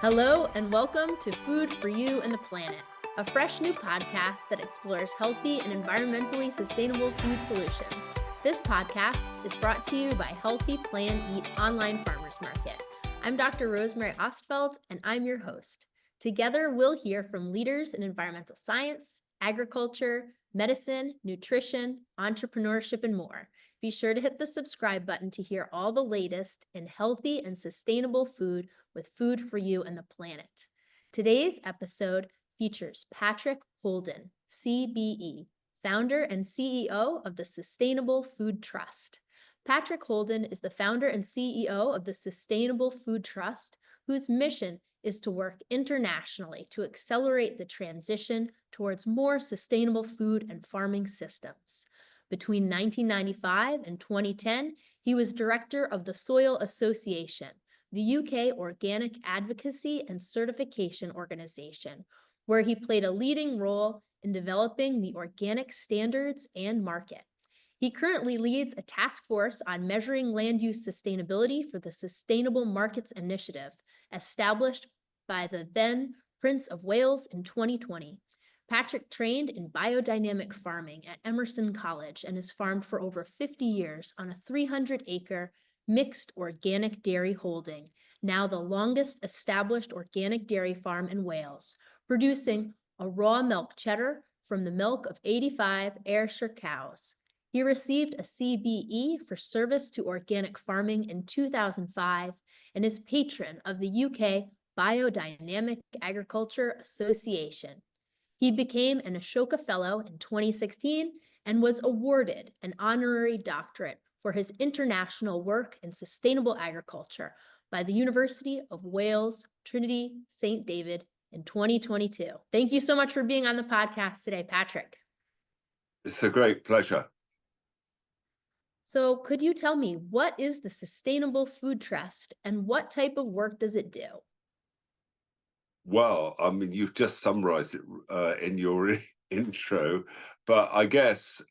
Hello and welcome to Food for You and the Planet, a fresh new podcast that explores healthy and environmentally sustainable food solutions. This podcast is brought to you by Healthy Plan Eat Online Farmers Market. I'm Dr. Rosemary Ostfeld, and I'm your host. Together, we'll hear from leaders in environmental science, agriculture, medicine, nutrition, entrepreneurship, and more. Be sure to hit the subscribe button to hear all the latest in healthy and sustainable food with Food for You and the Planet. Today's episode features Patrick Holden, CBE, founder and CEO of the Sustainable Food Trust. Patrick Holden is the founder and CEO of the Sustainable Food Trust, whose mission is to work internationally to accelerate the transition towards more sustainable food and farming systems. Between 1995 and 2010, he was director of the Soil Association, the UK organic advocacy and certification organization, where he played a leading role in developing the organic standards and market. He currently leads a task force on measuring land use sustainability for the Sustainable Markets Initiative, established by the then Prince of Wales in 2020. Patrick trained in biodynamic farming at Emerson College and has farmed for over 50 years on a 300-acre mixed organic dairy holding, now the longest established organic dairy farm in Wales, producing a raw milk cheddar from the milk of 85 Ayrshire cows. He received a CBE for service to organic farming in 2005 and is patron of the UK Biodynamic Agriculture Association. He became an Ashoka Fellow in 2016 and was awarded an honorary doctorate for his international work in sustainable agriculture by the University of Wales, Trinity, St. David in 2022. Thank you so much for being on the podcast today, Patrick. It's a great pleasure. So could you tell me, what is the Sustainable Food Trust and what type of work does it do? Well, I mean, you've just summarized it in your intro, but I guess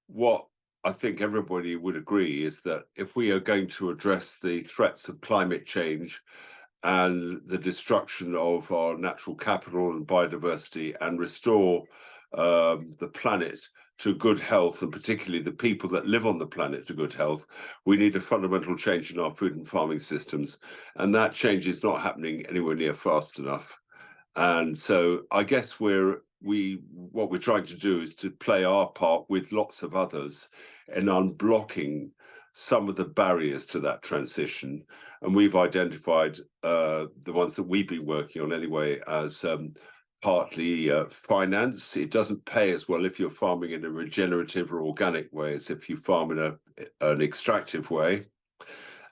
what I think everybody would agree is that if we are going to address the threats of climate change and the destruction of our natural capital and biodiversity and restore the planet to good health, and particularly the people that live on the planet to good health, we need a fundamental change in our food and farming systems. And that change is not happening anywhere near fast enough. And so I guess what we're trying to do is to play our part with lots of others in unblocking some of the barriers to that transition. And we've identified the ones that we've been working on anyway as partly finance. It doesn't pay as well if you're farming in a regenerative or organic way as if you farm in an extractive way.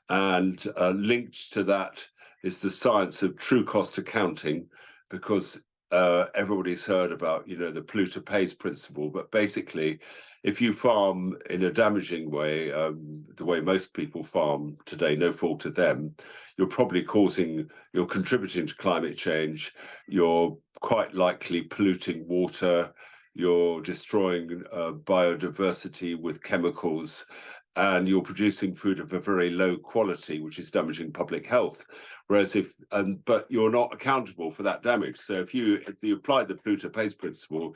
And linked to that is the science of true cost accounting, because everybody's heard about, the polluter pays principle. But basically, if you farm in a damaging way, the way most people farm today, no fault of them, you're contributing to climate change. You're quite likely polluting water. You're destroying biodiversity with chemicals, and you're producing food of a very low quality, which is damaging public health. Whereas but you're not accountable for that damage. So if you apply the polluter pays principle,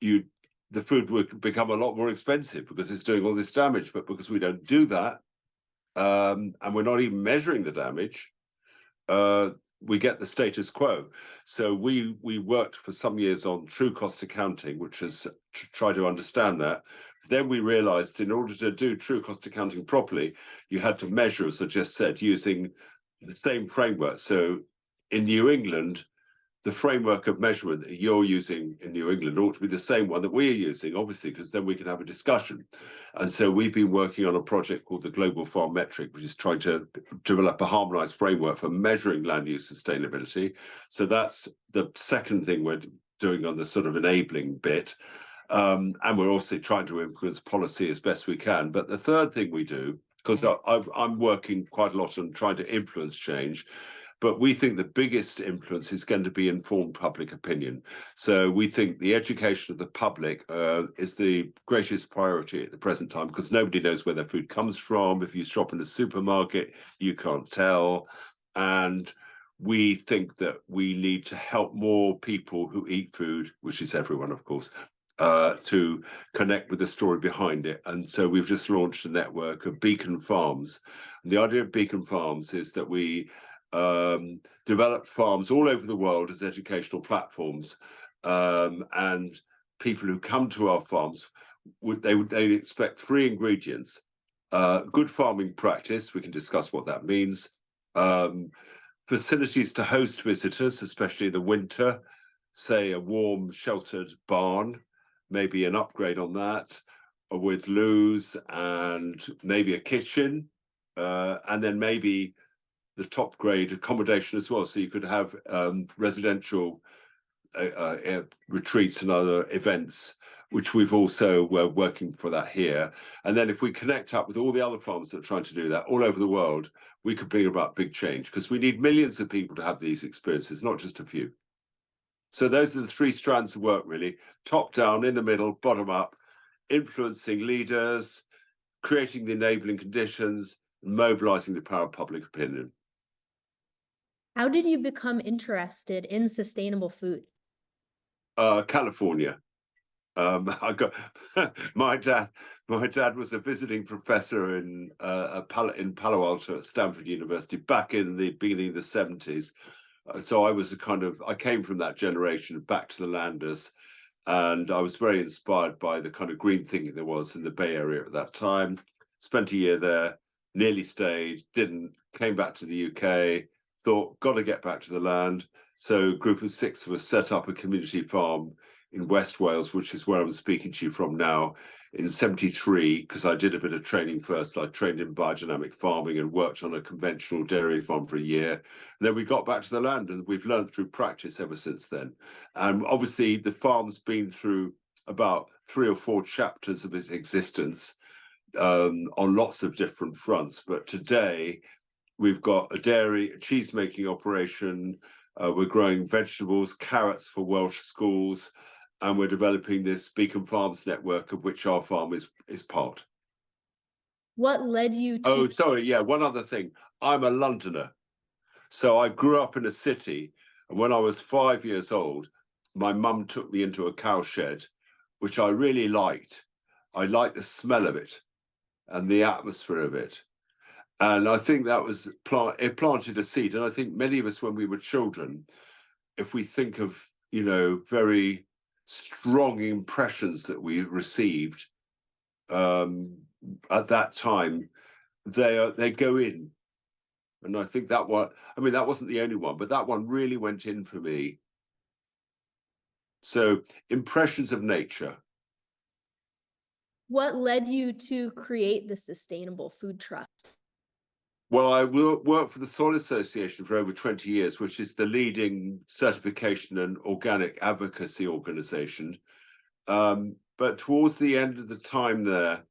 the food would become a lot more expensive because it's doing all this damage. But because we don't do that, and we're not even measuring the damage, we get the status quo. So we worked for some years on true cost accounting, which is to try to understand that. Then we realized in order to do true cost accounting properly, you had to measure, as I just said, using the same framework. So in New England, the framework of measurement that you're using in New England ought to be the same one that we're using, obviously, because then we can have a discussion. And so we've been working on a project called the Global Farm Metric, which is trying to develop a harmonized framework for measuring land use sustainability. So that's the second thing we're doing on the sort of enabling bit. And we're also trying to influence policy as best we can. But the third thing we do, because I'm working quite a lot on trying to influence change, but we think the biggest influence is going to be informed public opinion. So we think the education of the public is the greatest priority at the present time, because nobody knows where their food comes from. If you shop in a supermarket, you can't tell. And we think that we need to help more people who eat food, which is everyone, of course, to connect with the story behind it. And so we've just launched a network of beacon farms. And the idea of beacon farms is that we develop farms all over the world as educational platforms, and people who come to our farms they'd expect three ingredients: good farming practice. We can discuss what that means. Facilities to host visitors, especially in the winter, say a warm, sheltered barn, maybe an upgrade on that, with loos and maybe a kitchen, and then maybe the top grade accommodation as well. So you could have residential retreats and other events, which we've also working for that here. And then if we connect up with all the other farms that are trying to do that all over the world, we could bring about big change, because we need millions of people to have these experiences, not just a few. So those are the three strands of work, really: top down, in the middle, bottom up, influencing leaders, creating the enabling conditions, and mobilizing the power of public opinion. How did you become interested in sustainable food? California. I got my dad. My dad was a visiting professor in Palo Alto at Stanford University back in the beginning of the 70s. So I was I came from that generation, back to the landers, and I was very inspired by the kind of green thinking there was in the Bay Area at that time. Spent a year there, nearly stayed, didn't, came back to the UK, thought, got to get back to the land. So a group of 6 of us set up a community farm in West Wales, which is where I'm speaking to you from now, in 73, because I did a bit of training first. I trained in biodynamic farming and worked on a conventional dairy farm for a year. And then we got back to the land, and we've learned through practice ever since then. And obviously the farm's been through about 3 or 4 chapters of its existence, on lots of different fronts. But today we've got a dairy, a cheese making operation. We're growing vegetables, carrots for Welsh schools, and we're developing this Beacon Farms network, of which our farm is part. What led you to? Oh, sorry, yeah, one other thing. I'm a Londoner. So I grew up in a city, and when I was 5 years old, my mum took me into a cow shed, which I really liked. I liked the smell of it and the atmosphere of it. And I think that was it planted a seed. And I think many of us, when we were children, if we think of, very strong impressions that we received at that time, they go in. And I think that one, that wasn't the only one, but that one really went in for me. So impressions of nature. What led you to create the Sustainable Food Trust? Well, I worked for the Soil Association for over 20 years, which is the leading certification and organic advocacy organization. But towards the end of the time there,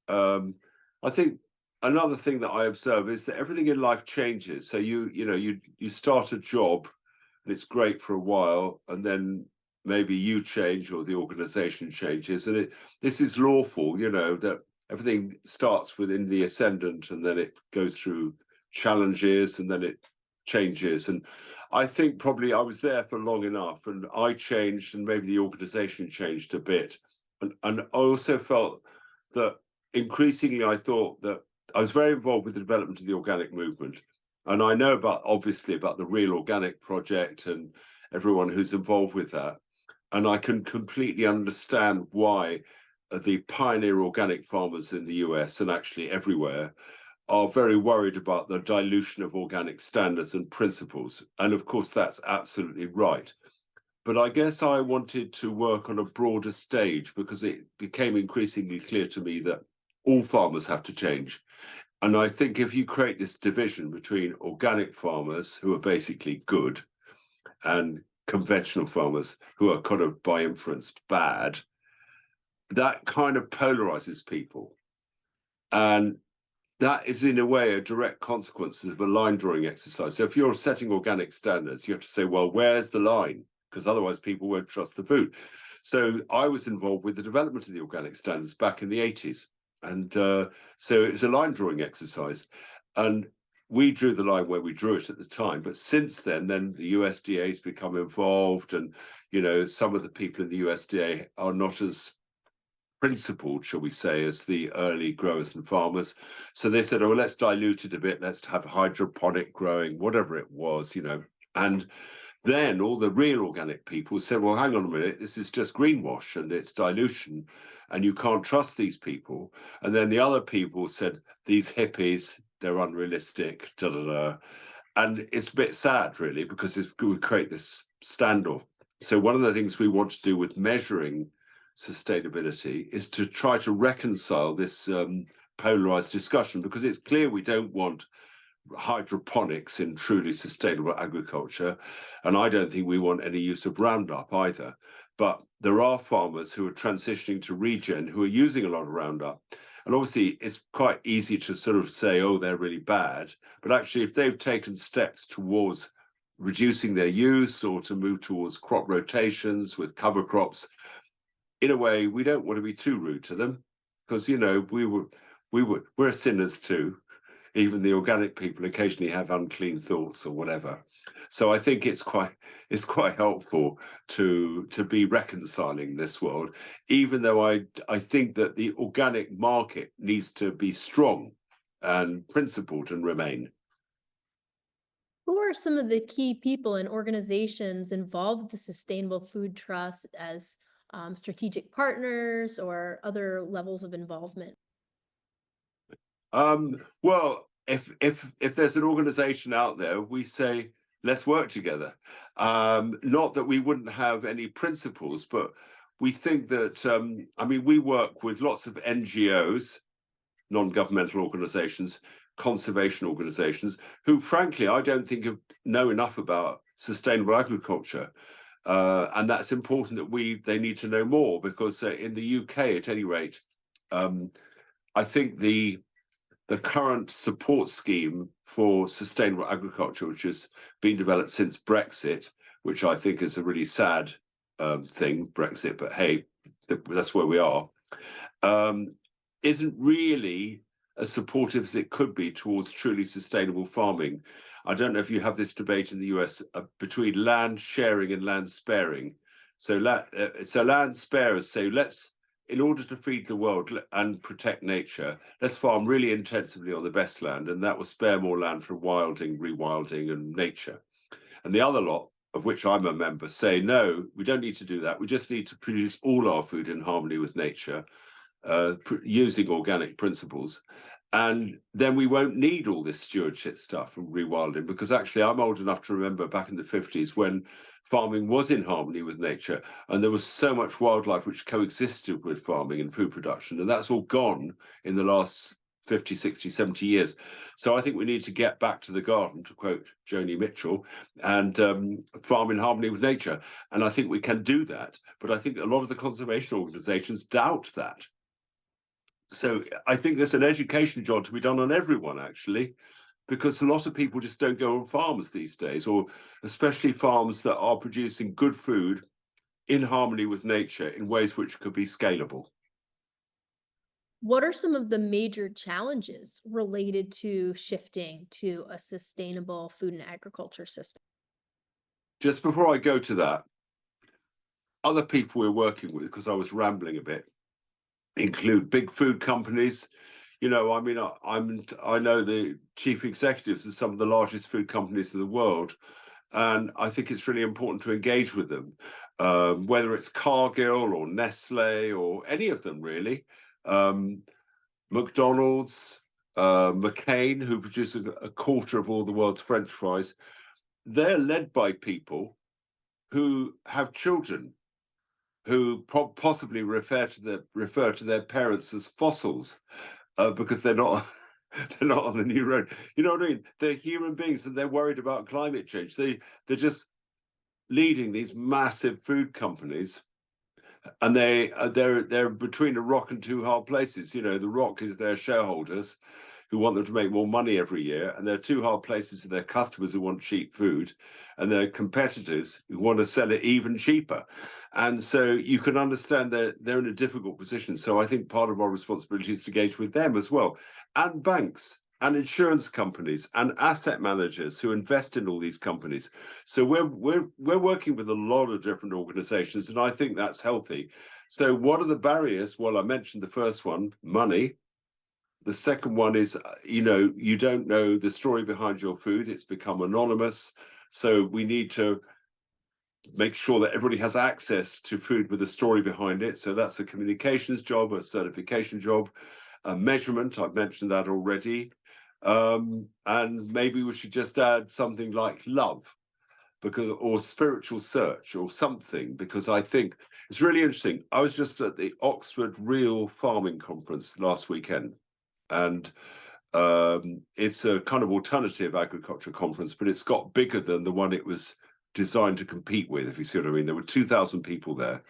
I think another thing that I observe is that everything in life changes. So you start a job and it's great for a while, and then maybe you change or the organization changes, and this is lawful, that everything starts within the ascendant, and then it goes through challenges, and then it changes. And I think probably I was there for long enough, and I changed, and maybe the organization changed a bit. And I also felt that increasingly I thought that I was very involved with the development of the organic movement. And I know obviously about the Real Organic project and everyone who's involved with that. And I can completely understand why the pioneer organic farmers in the US, and actually everywhere, are very worried about the dilution of organic standards and principles. And of course, that's absolutely right. But I guess I wanted to work on a broader stage, because it became increasingly clear to me that all farmers have to change. And I think if you create this division between organic farmers, who are basically good, and conventional farmers, who are kind of by inference bad, that kind of polarizes people. And that is in a way a direct consequence of a line drawing exercise. So if you're setting organic standards, you have to say, well, where's the line? Because otherwise people won't trust the food. So I was involved with the development of the organic standards back in the 80s. And so it was a line drawing exercise. And we drew the line where we drew it at the time. But since then the USDA has become involved, and some of the people in the USDA are not as principled, shall we say, as the early growers and farmers. So they said, oh, well, let's dilute it a bit. Let's have hydroponic growing, whatever it was, And then all the real organic people said, well, hang on a minute, this is just greenwash and it's dilution and you can't trust these people. And then the other people said, these hippies, they're unrealistic, da da da. And it's a bit sad, really, because it would create this standoff. So one of the things we want to do with measuring sustainability is to try to reconcile this polarized discussion, because it's clear we don't want hydroponics in truly sustainable agriculture, and I don't think we want any use of Roundup either. But there are farmers who are transitioning to regen who are using a lot of Roundup, and obviously it's quite easy to sort of say, oh, they're really bad, but actually if they've taken steps towards reducing their use or to move towards crop rotations with cover crops, in a way, we don't want to be too rude to them, because we're sinners too. Even the organic people occasionally have unclean thoughts or whatever. So I think it's quite helpful to be reconciling this world, even though I think that the organic market needs to be strong and principled and remain. Who are some of the key people and organizations involved with the Sustainable Food Trust as strategic partners or other levels of involvement? Well, if there's an organization out there, we say let's work together. Not that we wouldn't have any principles, but we think that we work with lots of NGOs, non-governmental organizations, conservation organizations, who frankly I don't think know enough about sustainable agriculture. And that's important that they need to know more, because in the UK, at any rate, I think the current support scheme for sustainable agriculture, which has been developed since Brexit, which I think is a really sad thing, Brexit, but hey, that's where we are, isn't really as supportive as it could be towards truly sustainable farming. I don't know if you have this debate in the US between land sharing and land sparing. So land sparers say, in order to feed the world and protect nature, let's farm really intensively on the best land, and that will spare more land for wilding, rewilding, and nature. And the other lot, of which I'm a member, say, no, we don't need to do that. We just need to produce all our food in harmony with nature, using organic principles. And then we won't need all this stewardship stuff and rewilding, because actually I'm old enough to remember back in the 50s when farming was in harmony with nature, and there was so much wildlife which coexisted with farming and food production, and that's all gone in the last 50, 60, 70 years. So I think we need to get back to the garden, to quote Joni Mitchell, and farm in harmony with nature. And I think we can do that, but I think a lot of the conservation organizations doubt that. So I think there's an education job to be done on everyone, actually, because a lot of people just don't go on farms these days, or especially farms that are producing good food in harmony with nature in ways which could be scalable. What are some of the major challenges related to shifting to a sustainable food and agriculture system? Just before I go to that, other people we're working with, because I was rambling a bit, include big food companies. I know the chief executives of some of the largest food companies in the world, and I think it's really important to engage with them, whether it's Cargill or Nestle or any of them, really. McDonald's, McCain, who produces a quarter of all the world's French fries, they're led by people who have children who possibly refer to their parents as fossils, because they're not on the new road. You know what I mean? They're human beings and they're worried about climate change. They're just leading these massive food companies, and they're between a rock and two hard places. The rock is their shareholders who want them to make more money every year, and their two hard places are their customers who want cheap food, and their competitors who want to sell it even cheaper. And so you can understand that they're in a difficult position. So I think part of our responsibility is to engage with them as well, and banks. and insurance companies and asset managers who invest in all these companies. So we're working with a lot of different organizations, and I think that's healthy. So what are the barriers? Well, I mentioned the first one, money. The second one is, you don't know the story behind your food. It's become anonymous. So we need to make sure that everybody has access to food with a story behind it. So that's a communications job, a certification job, a measurement. I've mentioned that already. And maybe we should just add something like love, or spiritual search or something, because I think it's really interesting. I was just at the Oxford Real Farming Conference last weekend, and it's a kind of alternative agriculture conference, but it's got bigger than the one it was designed to compete with, if you see what I mean. There were 2,000 people there,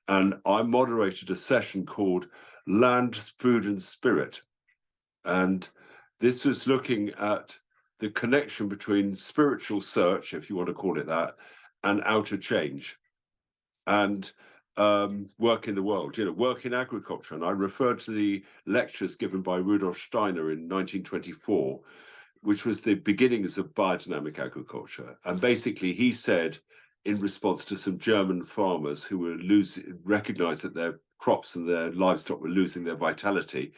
and I moderated a session called Land, Food and Spirit. And this was looking at the connection between spiritual search, if you want to call it that, and outer change, and work in the world, work in agriculture. And I referred to the lectures given by Rudolf Steiner in 1924, which was the beginnings of biodynamic agriculture. And basically he said, in response to some German farmers who were recognized that their crops and their livestock were losing their vitality,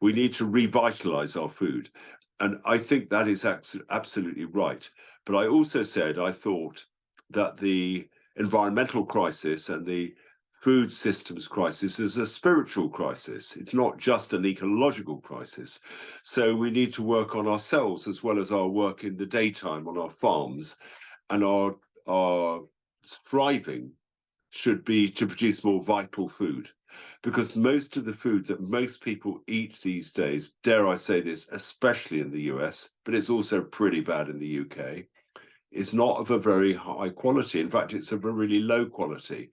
we need to revitalize our food. And I think that is absolutely right. But I also said I thought that the environmental crisis and the food systems crisis is a spiritual crisis. It's not just an ecological crisis. So we need to work on ourselves as well as our work in the daytime on our farms, and our striving should be to produce more vital food, because most of the food that most people eat these days, dare I say this, especially in the US, but it's also pretty bad in the UK, is not of a very high quality. In fact, it's of a really low quality,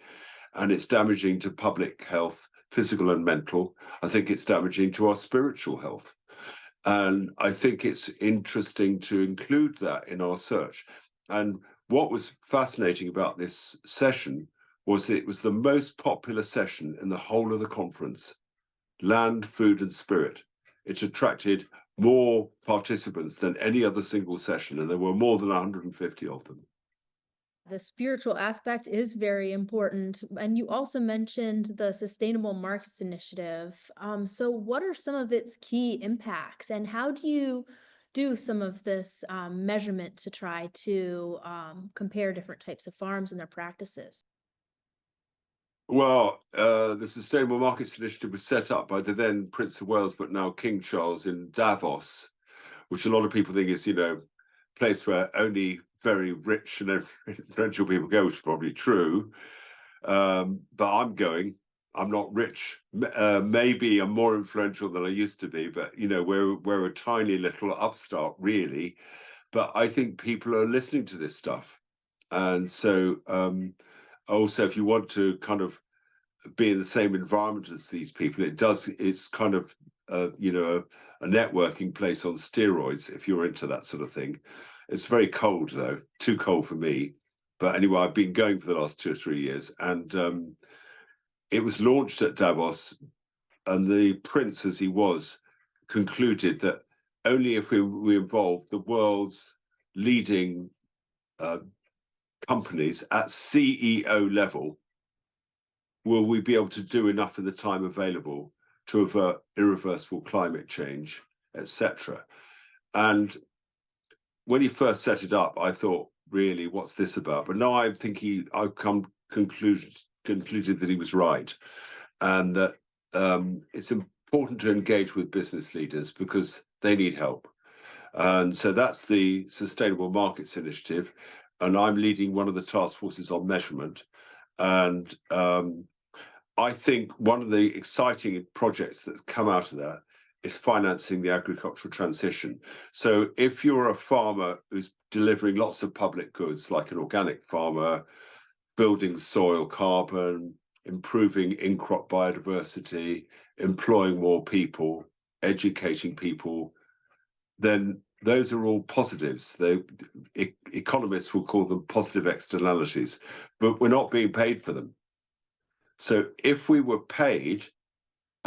and it's damaging to public health, physical and mental. I think it's damaging to our spiritual health. And I think it's interesting to include that in our search. And what was fascinating about this session was that it was the most popular session in the whole of the conference, Land, Food and Spirit. It attracted more participants than any other single session, and there were more than 150 of them. The spiritual aspect is very important. And you also mentioned the Sustainable Markets Initiative. So what are some of its key impacts, and how do you do some of this measurement to try to compare different types of farms and their practices? Well, the Sustainable Markets Initiative was set up by the then Prince of Wales, but now King Charles, in Davos, which a lot of people think is, a place where only very rich and influential people go, which is probably true. But I'm going. I'm not rich. Maybe I'm more influential than I used to be, but we're a tiny little upstart, really. But I think people are listening to this stuff, and so also, if you want to kind of be in the same environment as these people, it's kind of a networking place on steroids, if you're into that sort of thing. It's very cold, though, too cold for me. But anyway, I've been going for the last 2 or 3 years, and it was launched at Davos, and the prince, as he was, concluded that only if we involve the world's leading companies at CEO level will we be able to do enough in the time available to avert irreversible climate change, etc. And when he first set it up, I thought, really, what's this about? But now I think I've concluded that he was right, and that it's important to engage with business leaders because they need help. And so that's the Sustainable Markets Initiative, and I'm leading one of the task forces on measurement. And I think one of the exciting projects that's come out of that is financing the agricultural transition. So if you're a farmer who's delivering lots of public goods, like an organic farmer, building soil carbon, improving in-crop biodiversity, employing more people, educating people, then those are all positives. Economists will call them positive externalities, but we're not being paid for them. So if we were paid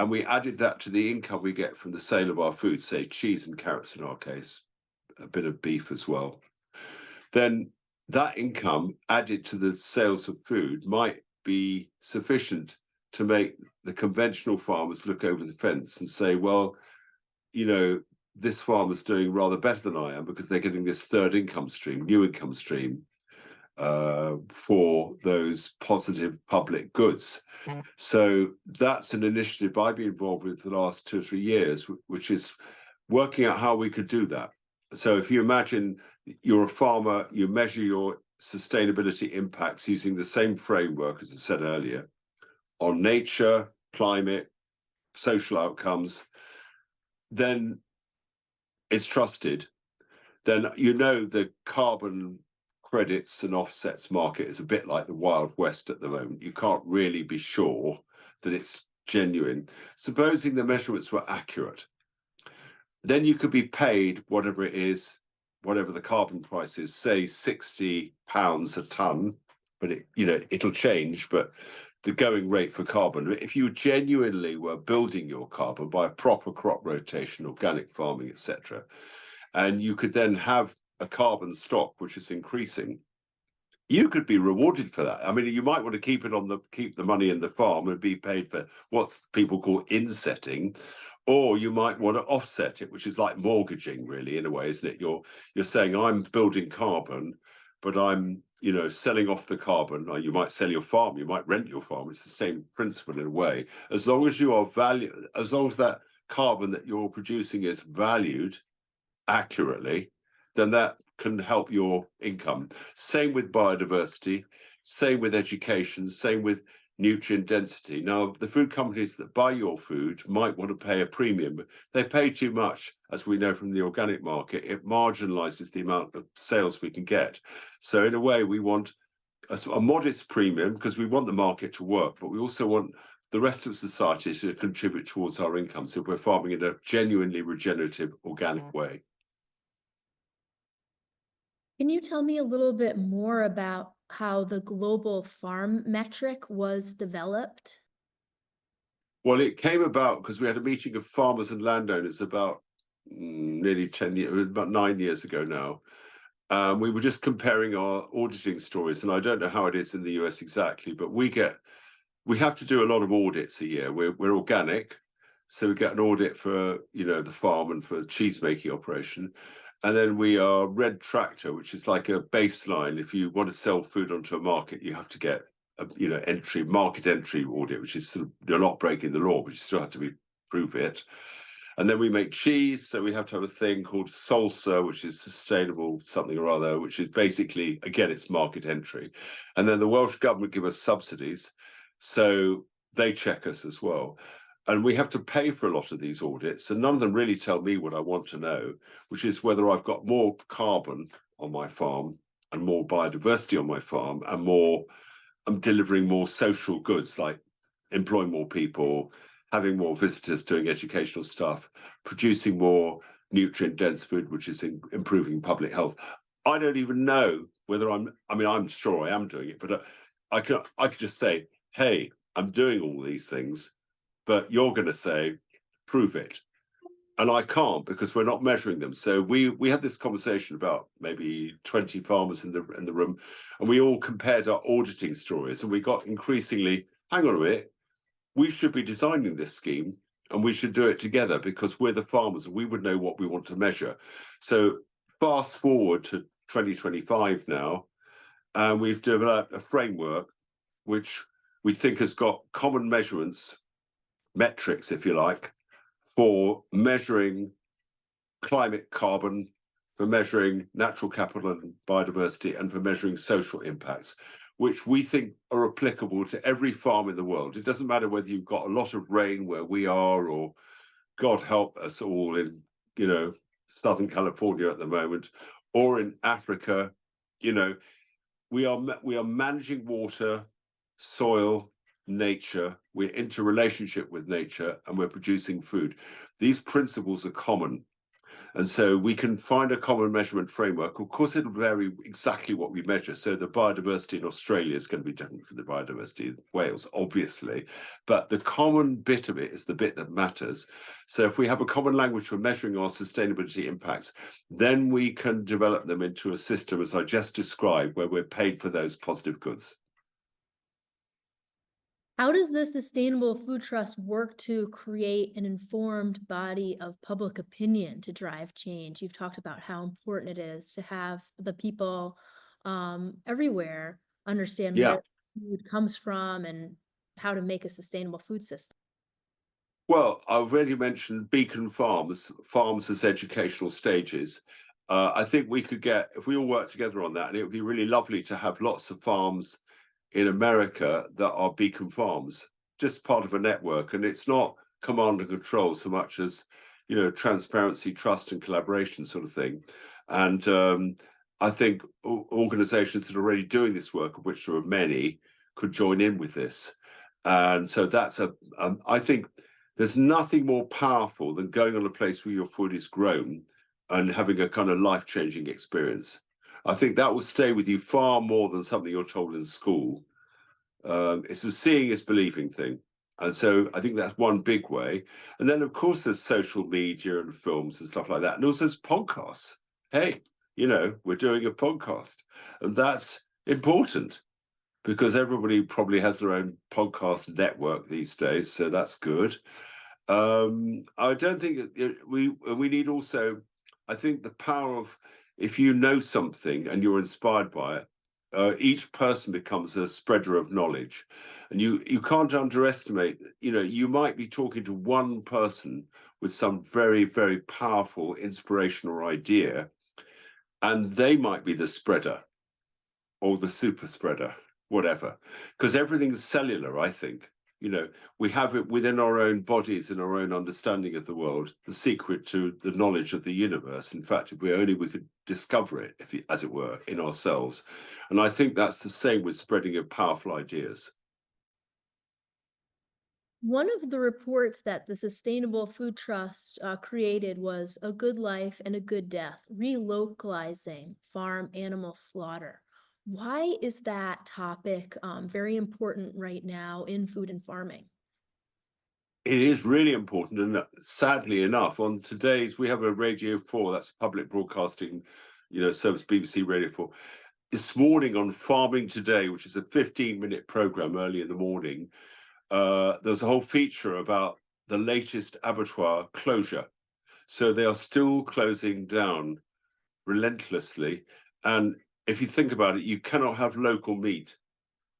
and we added that to the income we get from the sale of our food, say cheese and carrots in our case, a bit of beef as well, then that income added to the sales of food might be sufficient to make the conventional farmers look over the fence and say, well, this farmer's doing rather better than I am because they're getting this third income stream, new income stream, for those positive public goods. So that's an initiative I've been involved with for the last 2 or 3 years, which is working out how we could do that. So if you imagine you're a farmer, you measure your sustainability impacts using the same framework, as I said earlier, on nature, climate, social outcomes, then it's trusted. Then the carbon credits and offsets market is a bit like the Wild West at the moment. You can't really be sure that it's genuine. Supposing the measurements were accurate, then you could be paid whatever it is, whatever the carbon price is, say £60 a tonne, but it'll change, but the going rate for carbon, if you genuinely were building your carbon by a proper crop rotation, organic farming, etc., and you could then have a carbon stock which is increasing, you could be rewarded for that. I mean, you might want to keep the money in the farm and be paid for what people call insetting, or you might want to offset it, which is like mortgaging, really, in a way, isn't it? You're saying, I'm building carbon, but I'm selling off the carbon. Or you might sell your farm, you might rent your farm. It's the same principle in a way. As long as as long as that carbon that you're producing is valued accurately, then that can help your income. Same with biodiversity, same with education, same with nutrient density. Now, the food companies that buy your food might want to pay a premium, but they pay too much, as we know from the organic market. It marginalizes the amount of sales we can get. So in a way, we want a modest premium because we want the market to work, but we also want the rest of society to contribute towards our income. So we're farming in a genuinely regenerative, organic way. Can you tell me a little bit more about how the global farm metric was developed? Well, it came about because we had a meeting of farmers and landowners about nearly 10 years, about 9 years ago now. We were just comparing our auditing stories, and I don't know how it is in the US exactly, but we have to do a lot of audits a year. We're organic, so we get an audit for the farm and for the cheese making operation. And then we are red tractor, which is like a baseline. If you want to sell food onto a market, you have to get a market entry audit, which is sort of, you're not breaking the law, but you still have to prove it. And then we make cheese, so we have to have a thing called salsa, which is sustainable something or other, which is basically, again, it's market entry. And then the Welsh government give us subsidies, so they check us as well. And we have to pay for a lot of these audits, and none of them really tell me what I want to know, which is whether I've got more carbon on my farm and more biodiversity on my farm, and I'm delivering more social goods, like employing more people, having more visitors doing educational stuff, producing more nutrient-dense food, which is improving public health. I don't even know whether I'm sure I am doing it, but I could just say, hey, I'm doing all these things, but you're going to say, prove it. And I can't, because we're not measuring them. So we had this conversation about maybe 20 farmers in the room, and we all compared our auditing stories, and we got increasingly, hang on a minute, we should be designing this scheme, and we should do it together because we're the farmers and we would know what we want to measure. So fast forward to 2025 now, and we've developed a framework which we think has got common metrics, if you like, for measuring climate carbon, for measuring natural capital and biodiversity, and for measuring social impacts, which we think are applicable to every farm in the world. It doesn't matter whether you've got a lot of rain where we are, or God help us all in, Southern California at the moment, or in Africa. We are managing water, soil, nature. We're into relationship with nature, and we're producing food. These principles are common. And so we can find a common measurement framework. Of course, it'll vary exactly what we measure. So the biodiversity in Australia is going to be different from the biodiversity in Wales, obviously. But the common bit of it is the bit that matters. So if we have a common language for measuring our sustainability impacts, then we can develop them into a system, as I just described, where we're paid for those positive goods. How does the Sustainable Food Trust work to create an informed body of public opinion to drive change? You've talked about how important it is to have the people everywhere understand Yeah. where food comes from and how to make a sustainable food system. Well, I already mentioned Beacon Farms, farms as educational stages. I think we could get, if we all work together on that, and it would be really lovely to have lots of farms in America that are beacon farms, just part of a network. And it's not command and control so much as, transparency, trust, and collaboration sort of thing. And I think organizations that are already doing this work, of which there are many, could join in with this. And so that's I think there's nothing more powerful than going on a place where your food is grown and having a kind of life-changing experience. I think that will stay with you far more than something you're told in school. It's a seeing is believing thing. And so I think that's one big way. And then, of course, there's social media and films and stuff like that. And also there's podcasts. Hey, we're doing a podcast. And that's important because everybody probably has their own podcast network these days. So that's good. I don't think we need also, I think the power of, if you know something and you're inspired by it, each person becomes a spreader of knowledge. And you can't underestimate, you might be talking to one person with some very, very powerful inspirational idea, and they might be the spreader or the super spreader, whatever, because everything's cellular, I think. We have it within our own bodies and our own understanding of the world, the secret to the knowledge of the universe. In fact, if we could discover it, as it were, in ourselves. And I think that's the same with spreading of powerful ideas. One of the reports that the Sustainable Food Trust created was A Good Life and a Good Death, Relocalizing Farm Animal Slaughter. Why is that topic very important right now in food and farming? It is really important, and sadly enough, on today's, we have a Radio 4, that's public broadcasting, service, BBC Radio 4. This morning on Farming Today, which is a 15-minute program early in the morning, there's a whole feature about the latest abattoir closure. So they are still closing down relentlessly. And if you think about it, you cannot have local meat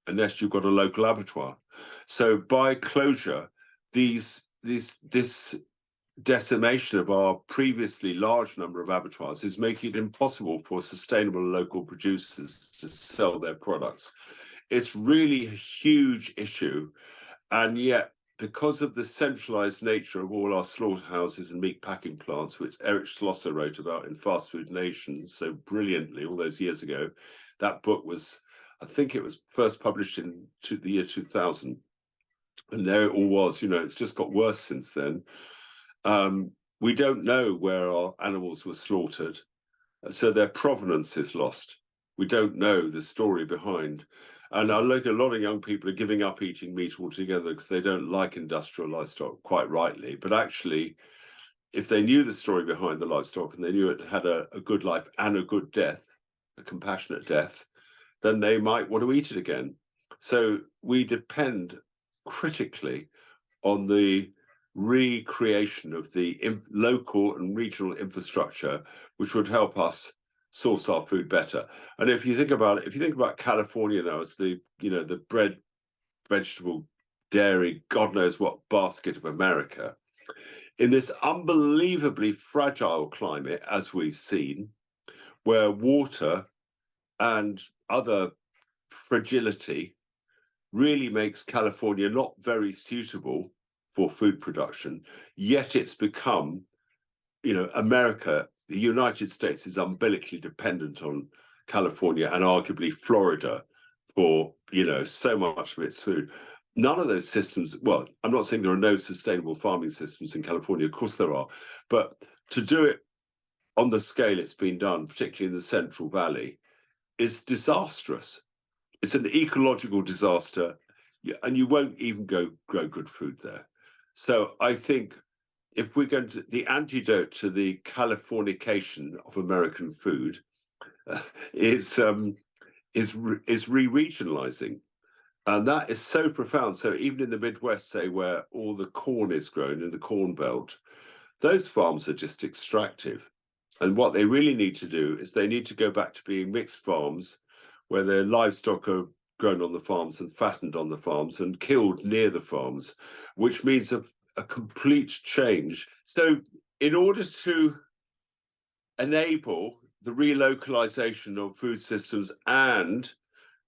unless you've got a local abattoir. So by closure, this decimation of our previously large number of abattoirs is making it impossible for sustainable local producers to sell their products. It's really a huge issue. And yet, because of the centralized nature of all our slaughterhouses and meat packing plants, which Eric Schlosser wrote about in Fast Food Nations so brilliantly all those years ago, that book was, I think it was first published in the year 2000. And there it all was, it's just got worse since then. We don't know where our animals were slaughtered, so their provenance is lost. We don't know the story behind. And I look at a lot of young people are giving up eating meat altogether because they don't like industrial livestock, quite rightly. But actually, if they knew the story behind the livestock and they knew it had a good life and a good death, a compassionate death, then they might want to eat it again. So we depend critically on the recreation of the local and regional infrastructure, which would help us source our food better. And if you think about it, if you think about California now as the bread, vegetable, dairy, God knows what basket of America, in this unbelievably fragile climate, as we've seen, where water and other fragility really makes California not very suitable for food production, yet it's become, America, the United States is umbilically dependent on California and arguably Florida for, so much of its food. None of those systems, well, I'm not saying there are no sustainable farming systems in California, of course there are, but to do it on the scale it's been done, particularly in the Central Valley, is disastrous. It's an ecological disaster, and you won't even grow good food there. So I think if we're going to, the antidote to the Californication of American food is re-regionalizing. And that is so profound. So even in the Midwest, say, where all the corn is grown in the Corn Belt, those farms are just extractive. And what they really need to do is they need to go back to being mixed farms where their livestock are grown on the farms and fattened on the farms and killed near the farms, which means a complete change. So in order to enable the relocalization of food systems and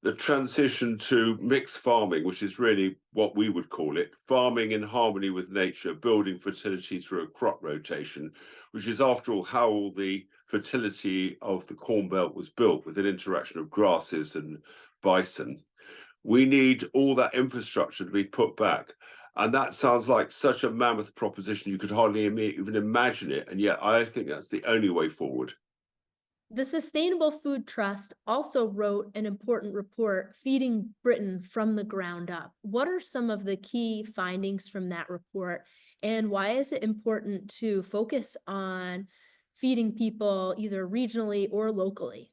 the transition to mixed farming, which is really what we would call it, farming in harmony with nature, building fertility through a crop rotation, which is, after all, how all the fertility of the Corn Belt was built, with an interaction of grasses and bison. We need all that infrastructure to be put back. And that sounds like such a mammoth proposition, you could hardly even imagine it. And yet I think that's the only way forward. The Sustainable Food Trust also wrote an important report, Feeding Britain from the Ground Up. What are some of the key findings from that report, and why is it important to focus on feeding people either regionally or locally?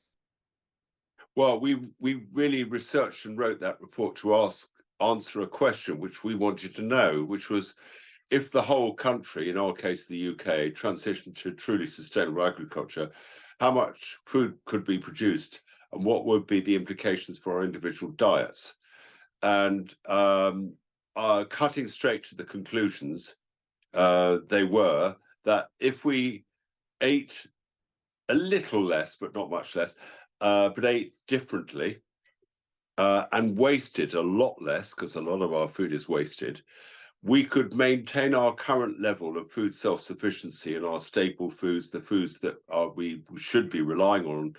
Well, we really researched and wrote that report to answer a question which we wanted to know, which was, if the whole country, in our case the UK, transitioned to truly sustainable agriculture, how much food could be produced and what would be the implications for our individual diets? And cutting straight to the conclusions, they were that if we ate a little less, but not much less, but ate differently and wasted a lot less, because a lot of our food is wasted, we could maintain our current level of food self-sufficiency in our staple foods, the foods that we should be relying on,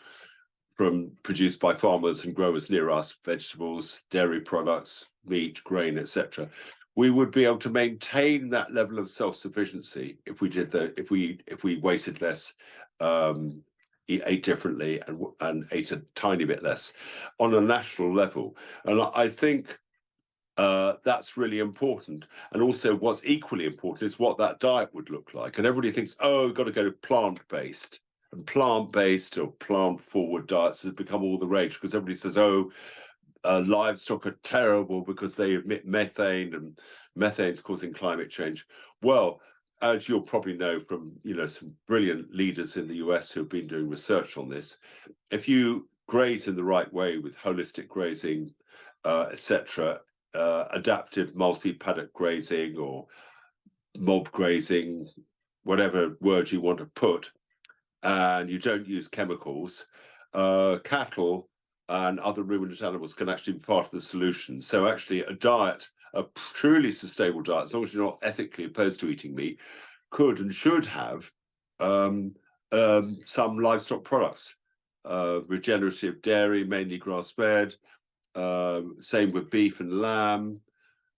from produced by farmers and growers near us, vegetables, dairy products, meat, grain, etc. We would be able to maintain that level of self-sufficiency if we did if we wasted less, ate differently, and ate a tiny bit less on a national level. And I think that's really important. And also what's equally important is what that diet would look like. And everybody thinks, oh, we've got to go to plant-based. And plant-based or plant-forward diets has become all the rage, because everybody says, oh, livestock are terrible because they emit methane, and methane's causing climate change. Well, as you'll probably know from some brilliant leaders in the US who have been doing research on this, if you graze in the right way with holistic grazing, etc., adaptive multi-paddock grazing or mob grazing, whatever word you want to put, and you don't use chemicals, cattle and other ruminant animals can actually be part of the solution. So actually a diet, a truly sustainable diet, as long as you're not ethically opposed to eating meat, could and should have some livestock products, regenerative dairy, mainly grass-fed, same with beef and lamb,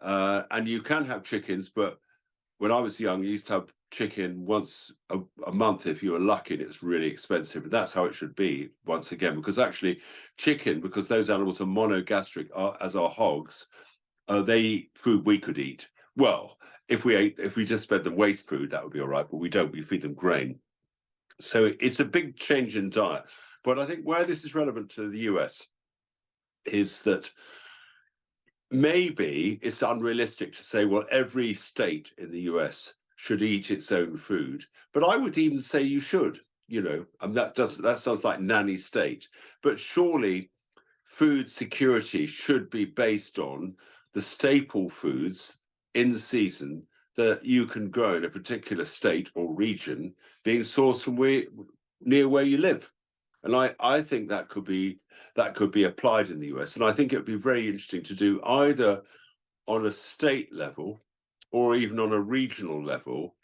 and you can have chickens, but when I was young, you used to have chicken once a month if you were lucky, and it's really expensive. But that's how it should be, once again, because actually chicken, because those animals are monogastric, as are hogs, they eat food we could eat. Well, if we just fed them waste food, that would be all right, but we don't. We feed them grain. So it's a big change in diet. But I think where this is relevant to the US is that maybe it's unrealistic to say, well, every state in the US should eat its own food. But I would even say you should, and that sounds like nanny state. But surely food security should be based on the staple foods in the season that you can grow in a particular state or region being sourced from near where you live. And I think that could be applied in the US. And I think it would be very interesting to do either on a state level or even on a regional level,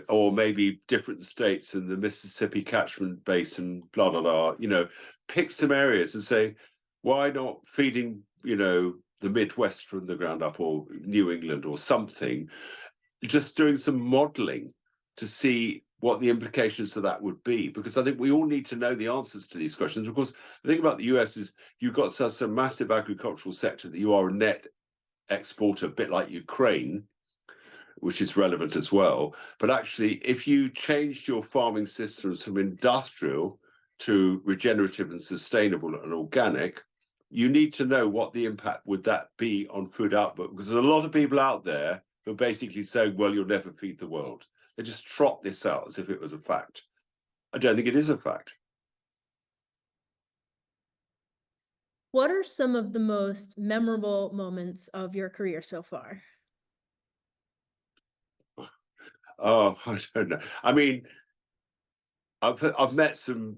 or maybe different states in the Mississippi catchment basin, blah, blah, blah, pick some areas and say, why not feeding, the Midwest from the ground up, or New England or something, just doing some modeling to see what the implications of that would be, because I think we all need to know the answers to these questions. Of course, the thing about the US is you've got such a massive agricultural sector that you are a net exporter, a bit like Ukraine, which is relevant as well. But actually, if you changed your farming systems from industrial to regenerative and sustainable and organic, you need to know what the impact would that be on food output, because there's a lot of people out there who are basically saying, well, you'll never feed the world. They just trot this out as if it was a fact. I don't think it is a fact. What are some of the most memorable moments of your career so far? Oh, I don't know. I mean, I've met some,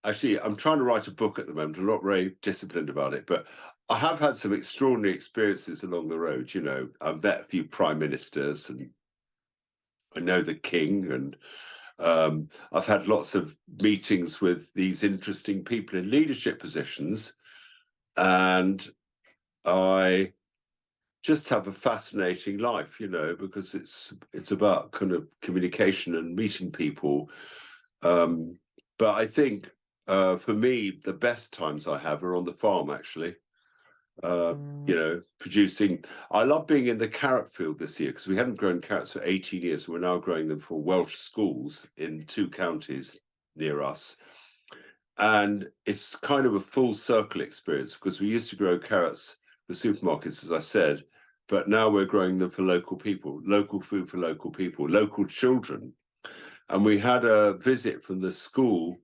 actually, I'm trying to write a book at the moment. I'm not very disciplined about it, but I have had some extraordinary experiences along the road. I've met a few prime ministers, and I know the king, and I've had lots of meetings with these interesting people in leadership positions, and I just have a fascinating life, because it's about kind of communication and meeting people. But I think for me, the best times I have are on the farm, actually. Producing. I love being in the carrot field this year because we hadn't grown carrots for 18 years. We're now growing them for Welsh schools in 2 counties near us. And it's kind of a full circle experience because we used to grow carrots for supermarkets, as I said, but now we're growing them for local people, local food for local people, local children. And we had a visit from the school,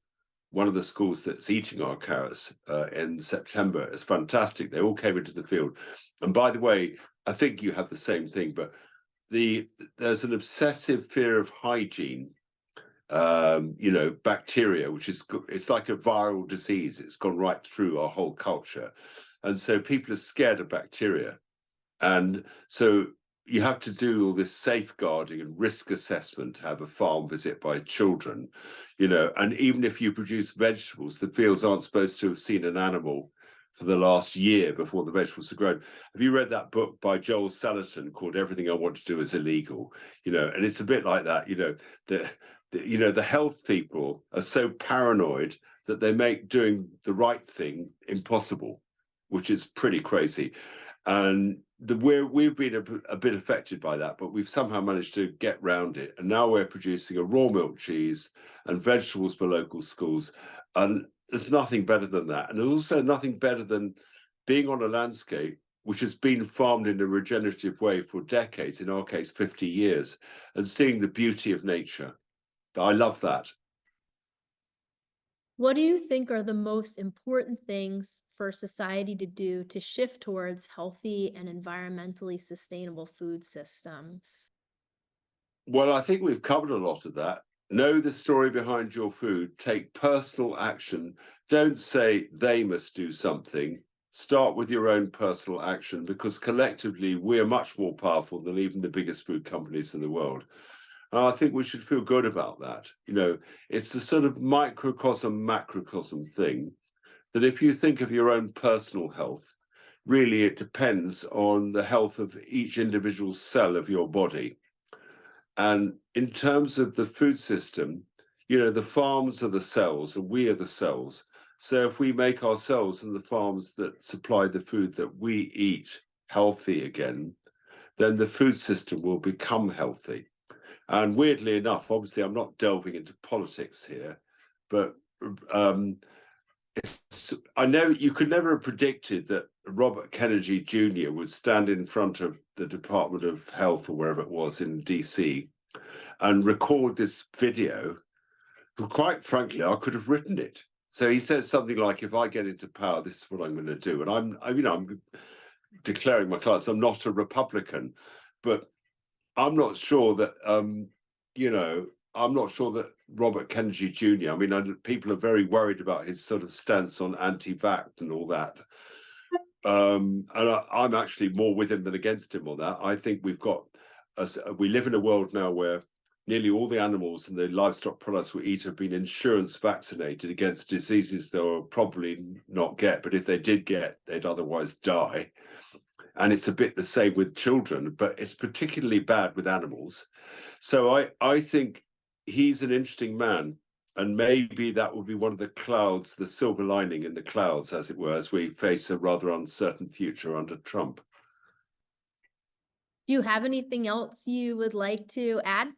one of the schools that's eating our carrots in September. It's fantastic. They all came into the field. And by the way, I think you have the same thing, but there's an obsessive fear of hygiene, bacteria, it's like a viral disease. It's gone right through our whole culture. And so people are scared of bacteria. And so you have to do all this safeguarding and risk assessment to have a farm visit by children, and even if you produce vegetables, the fields aren't supposed to have seen an animal for the last year before the vegetables are grown. Have you read that book by Joel Salatin called Everything I Want to Do Is Illegal? And it's a bit like that, the health people are so paranoid that they make doing the right thing impossible, which is pretty crazy. And we've been a bit affected by that, but we've somehow managed to get round it. And now we're producing a raw milk cheese and vegetables for local schools. And there's nothing better than that. And there's also nothing better than being on a landscape which has been farmed in a regenerative way for decades, in our case, 50 years, and seeing the beauty of nature. I love that. What do you think are the most important things for society to do to shift towards healthy and environmentally sustainable food systems? Well, I think we've covered a lot of that. Know the story behind your food, take personal action. Don't say they must do something. Start with your own personal action, because collectively we are much more powerful than even the biggest food companies in the world. And I think we should feel good about that. It's a sort of microcosm, macrocosm thing that if you think of your own personal health, really it depends on the health of each individual cell of your body. And in terms of the food system, the farms are the cells and we are the cells. So if we make ourselves and the farms that supply the food that we eat healthy again, then the food system will become healthy. And weirdly enough, obviously, I'm not delving into politics here, but I know you could never have predicted that Robert Kennedy Jr. would stand in front of the Department of Health or wherever it was in DC and record this video. Quite frankly, I could have written it. So he says something like, if I get into power, this is what I'm going to do. And I'm declaring my clients, I'm not a Republican, but I'm not sure that, I'm not sure that Robert Kennedy Jr., people are very worried about his sort of stance on anti-vax and all that. And I'm actually more with him than against him on that. I think we live in a world now where nearly all the animals and the livestock products we eat have been insurance vaccinated against diseases they'll probably not get, but if they did get, they'd otherwise die. And it's a bit the same with children, but it's particularly bad with animals. So I think he's an interesting man. And maybe that will be one of the clouds, the silver lining in the clouds, as it were, as we face a rather uncertain future under Trump. Do you have anything else you would like to add?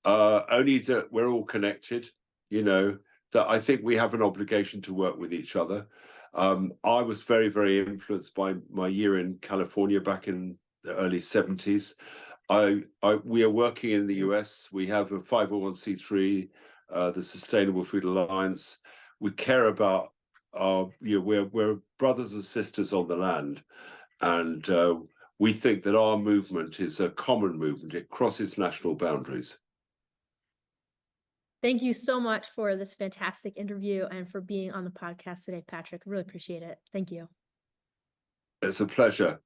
Only that we're all connected, that I think we have an obligation to work with each other. I was very, very influenced by my year in California back in the early 70s. We are working in the US. We have a 501c3, the Sustainable Food Alliance. We care about we're brothers and sisters on the land, and we think that our movement is a common movement. It crosses national boundaries. Thank you so much for this fantastic interview and for being on the podcast today, Patrick. Really appreciate it. Thank you. It's a pleasure.